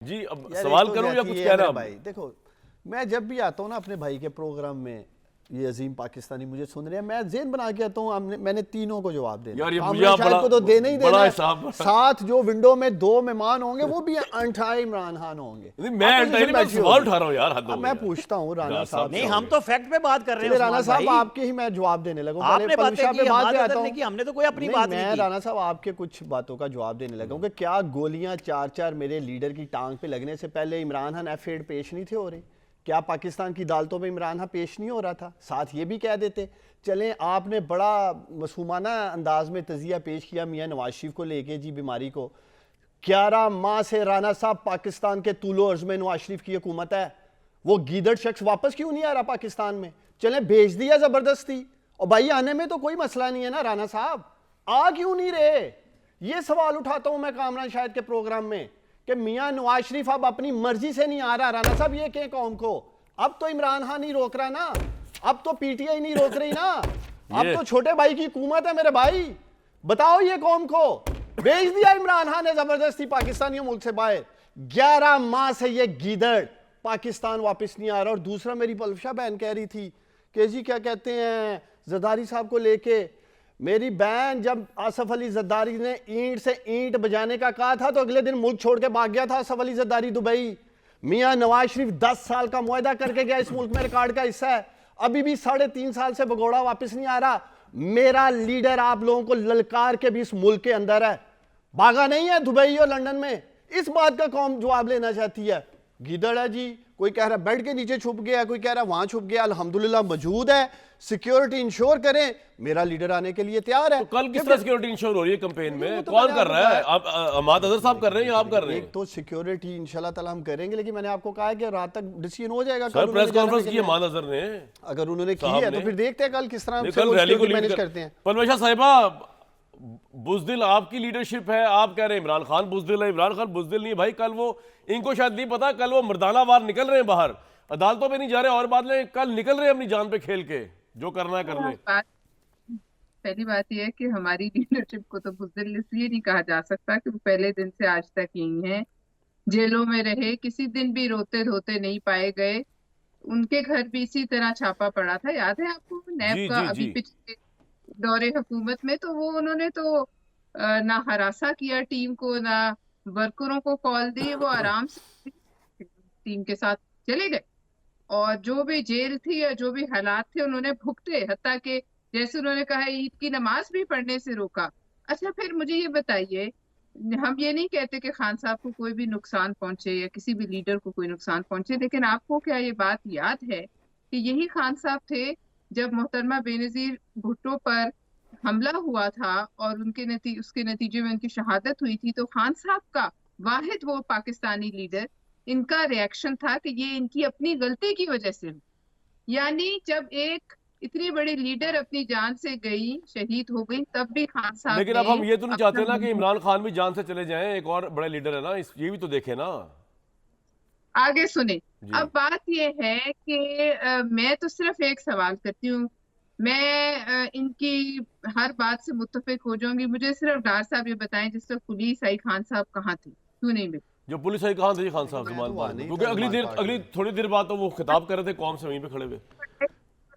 जी अब यार सवाल तो करूं या जाती कुछ है कहना मेरे आप? भाई। देखो, मैं जब भी आता हूँ ना अपने भाई के प्रोग्राम में, ये अजीम पाकिस्तानी मुझे सुन रहे हैं, मैं जेन बना के आता हूँ, मैंने तीनों को जवाब देना यार है। ये मुझे कामरान आप शाहिद बड़ा को तो देना ही देना बड़ा है। हिसाब साथ जो विंडो में दो मेहमान होंगे वो भी अंठा इमरान खान होंगे। नहीं, मैं अंटाई नहीं, मैं सवाल उठा रहा हूँ यार, हद हो अब गई मैं यार। पूछता हूँ राना यार साहब नहीं, से। हम तो फैक्ट पे बात कर रहे हैं चलिए राना उस्मान साहब, भाई। आपके ही मैं जवाब देने लगा हूं। पहले आपने बातें पलवशा की, पे बात हमाद पे आता अदर ने हूं। की, हमने तो कोई अपनी नहीं, बात नहीं मैं की। राना साहब आपके कुछ बातों का जवाब देने लगा हूं कि क्या गोलियां चार चार मेरे लीडर की टांग पे लगने से पहले इमरान खान एफेड पेश नहीं थे हो रहे? क्या पाकिस्तान की अदालतों में इमरान खान पेश नहीं हो रहा था? साथ ये भी कह देते। चलें, आपने बड़ा मासूमाना अंदाज में तजिया पेश किया मियां नवाज शरीफ को लेके जी बीमारी को। 11 माह से राना साहब पाकिस्तान के तूलो अर्ज में नवाज शरीफ की हुकूमत है। वो गीदड़ शख्स वापस क्यों नहीं आ रहा पाकिस्तान में? चलें, भेज दिया जबरदस्ती, और भाई आने में तो कोई मसला नहीं है ना राना साहब, आ क्यों नहीं रहे? ये सवाल उठाता हूं मैं कामरान शाहिद के प्रोग्राम में कि मियां नवाज शरीफ अब अपनी मर्जी से नहीं आ रहा। राना साहब ये कहें कौम को, अब तो इमरान खान नहीं रोक रहा ना, अब तो पीटीआई नहीं रोक रही ना, अब तो छोटे भाई की हुकूमत है मेरे भाई। बताओ ये कौम को, भेज दिया इमरान खान ने जबरदस्ती पाकिस्तानियों मुल्क से बाहर। 11 माह से ये गीदड़ पाकिस्तान वापस नहीं आ रहा। और दूसरा, मेरी पलवशा बहन कह रही थी कि जी क्या कहते हैं जरदारी साहब को लेके, मेरी बहन जब आसफ अली जरदारी ने ईंट से ईंट बजाने का कहा था तो अगले दिन मुल्क छोड़ के भाग गया था आसफ अली जरदारी दुबई। मियां नवाज शरीफ 10 साल का मुआहदा करके गया, इस मुल्क में रिकॉर्ड का हिस्सा है, अभी भी 3.5 साल से भगोड़ा वापस नहीं आ रहा। मेरा लीडर आप लोगों को ललकार के भी इस मुल्क के अंदर है, भागा नहीं है दुबई और लंदन में। इस बात का कौम जवाब लेना चाहती है। गीदड़ है जी, कोई कह रहा बेड के नीचे छुप गया, कोई कह रहा वहां छुप गया, अल्हम्दुलिल्लाह मौजूद है। सिक्योरिटी इंश्योर करें, मेरा लीडर आने के लिए तैयार है। तो कल किस तरह सिक्योरिटी इंश्योर हो रही है कैंपेन में? तो कौन कर रहा है? आप हमाद अदर साहब कर रहे हैं या आप कर रहे एक हैं? तो सिक्योरिटी इंशाल्लाह ताला हम करेंगे, लेकिन मैंने आपको कहा है कि रात तक डिसीजन हो जाएगा। सर प्रेस कॉन्फ्रेंस की हमाद अदर ने, अगर उन्होंने की है तो फिर देखते हैं कल किस तरह कल रैली को मैनेज करते हैं। पलवशा साहिबा, बुजदिल आपकी लीडरशिप है, आप कह रहे हैं इमरान खान बुजदिल है। इमरान खान बुजदिल नहीं है भाई, कल वो, इनको शायद नहीं पता, कल वो मर्दाना वार निकल रहे हैं बाहर, अदालतों पे नहीं जा रहे और बाद में कल निकल रहे हैं अपनी जान पे खेल के, जो करना है कर ले। पहली बात यह है कि हमारी लीडरशिप को तो बुज़दिल इसलिए नहीं कहा जा सकता कि वो पहले दिन से आज तक यही है, जेलों में रहे, किसी दिन भी रोते धोते नहीं पाए गए। उनके घर भी इसी तरह छापा पड़ा था, याद है आपको नैब जी का? जी अभी जी। पिछले दौरे हुकूमत में तो वो उन्होंने तो ना हरासा किया टीम को, ना वर्करों को कॉल दी, वो आराम से टीम के साथ चले गए। और जो भी जेल थी या जो भी हालात थे उन्होंने भुगते, हत्ता के जैसे उन्होंने कहा ईद की नमाज भी पढ़ने से रोका। अच्छा, फिर मुझे ये बताइए, हम ये नहीं कहते कि खान साहब को कोई भी नुकसान पहुंचे या किसी भी लीडर को कोई नुकसान पहुंचे, लेकिन आपको क्या ये बात याद है कि यही खान साहब थे जब मोहतरमा बेनजीर भुट्टो पर हमला हुआ था और उसके नतीजे में उनकी शहादत हुई थी, तो खान साहब का वाहिद वो पाकिस्तानी लीडर, इनका रिएक्शन था कि ये इनकी अपनी गलती की वजह से हुई। यानी जब एक इतनी बड़ी लीडर अपनी जान से गई, शहीद हो गई, तब भी खान साहब लेकिन ने अब हम ये तो नहीं चाहते ना कि अपना इमरान खान भी जान से चले जाएं, एक और बड़े लीडर है ना, ये भी तो देखे ना। आगे सुने। जी अब बात यह है कि मैं तो सिर्फ एक सवाल करती हूँ, मैं इनकी हर बात से मुत्तफिक हो जाऊंगी, मुझे सिर्फ डार साहब ये बताएं जिस वक्त पुलिस आई खान साहब कहाँ थे, क्यों नहीं मिले? जो पुलिस आई कहाँ थे खान साहब मैं जमाल तो पार्क आने में? ही क्योंकि था जमाल पार्क अगली में। थोड़ी देर बाद तो वो खिताब कर रहे थे कौम से वहीं पे खड़े हुए।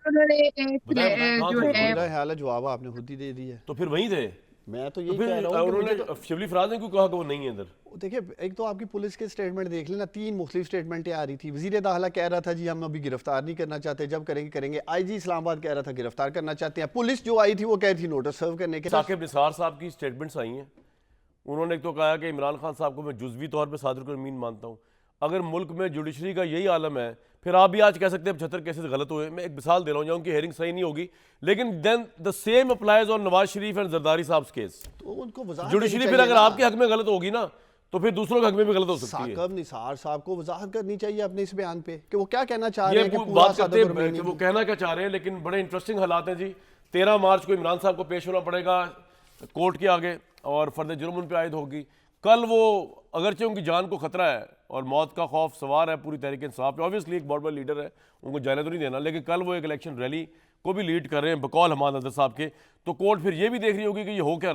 उन्होंने बताएं बताएं कहाँ जो थे? है मेरा ख्याल है जवाब आपने खुद ही दे दिया है। तो फिर वहीं थे। मैं तो तो यही फिर कह रहा हूँ कि मुझे उन्होंने शिवली फराज ने क्यों कहा कि वो नहीं है इधर? देखिए, एक तो आपकी पुलिस के स्टेटमेंट देख लेना, 3 मुख्तलिफ स्टेटमेंटें आ रही थी। वजीर दाखिला कह रहा था जी हम अभी गिरफ्तार नहीं करना चाहते, जब करेंगे करेंगे। आईजी इस्लामाबाद कह रहा था गिरफ्तार करना चाहते हैं। पुलिस जो आई थी वो कह रही थी नोटिस सर्व करने के। साकिब निसार साहब की स्टेटमेंट्स आई हैं, उन्होंने एक तो कहा कि इमरान खान साहब को मैं जुज़वी तौर पे सादिर अमीन मानता हूँ। अगर मुल्क में जुडिशरी का यही आलम है, फिर आप भी आज कह सकते हैं 75 केसेस गलत हुए। मैं एक मिसाल दे रहा हूँ, या उनकी हेयरिंग सही नहीं होगी, लेकिन then the same applies on Nawaz Sharif and Zardari साहब केस। तो उनको वजाहत जुडिशरी देनी फिर चाहिए अगर ना। आपके हक में गलत होगी ना, तो फिर दूसरों के हक में भी गलत हो सकती है। साकिब निसार साहब को वजाहत करनी चाहिए अपने इस बयान पे कि वो क्या कहना चाह रहे ये हैं कि पूरा बात करते सादत और हैं महीने कि वो में। कहना क्या चाह रहे हैं, लेकिन बड़े इंटरेस्टिंग हालात हैं जी। 13 मार्च को इमरान साहब को पेश होना पड़ेगा कोर्ट के आगे और फर्द जुर्म उन पर आयद होगी। कल वो, अगरचे उनकी जान को खतरा है और मौत का खौफ सवार है पूरी तहरीक इंसाफ पे, ऑब्वियसली एक बहुत बड़ा लीडर है, उनको जाने तो नहीं देना, लेकिन कल वो एक इलेक्शन रैली को भी लीड कर रहे हैं बकौल हमाद अदर साहब के। तो कोर्ट फिर ये भी देख रही होगी कि ये हो क्या रहा है।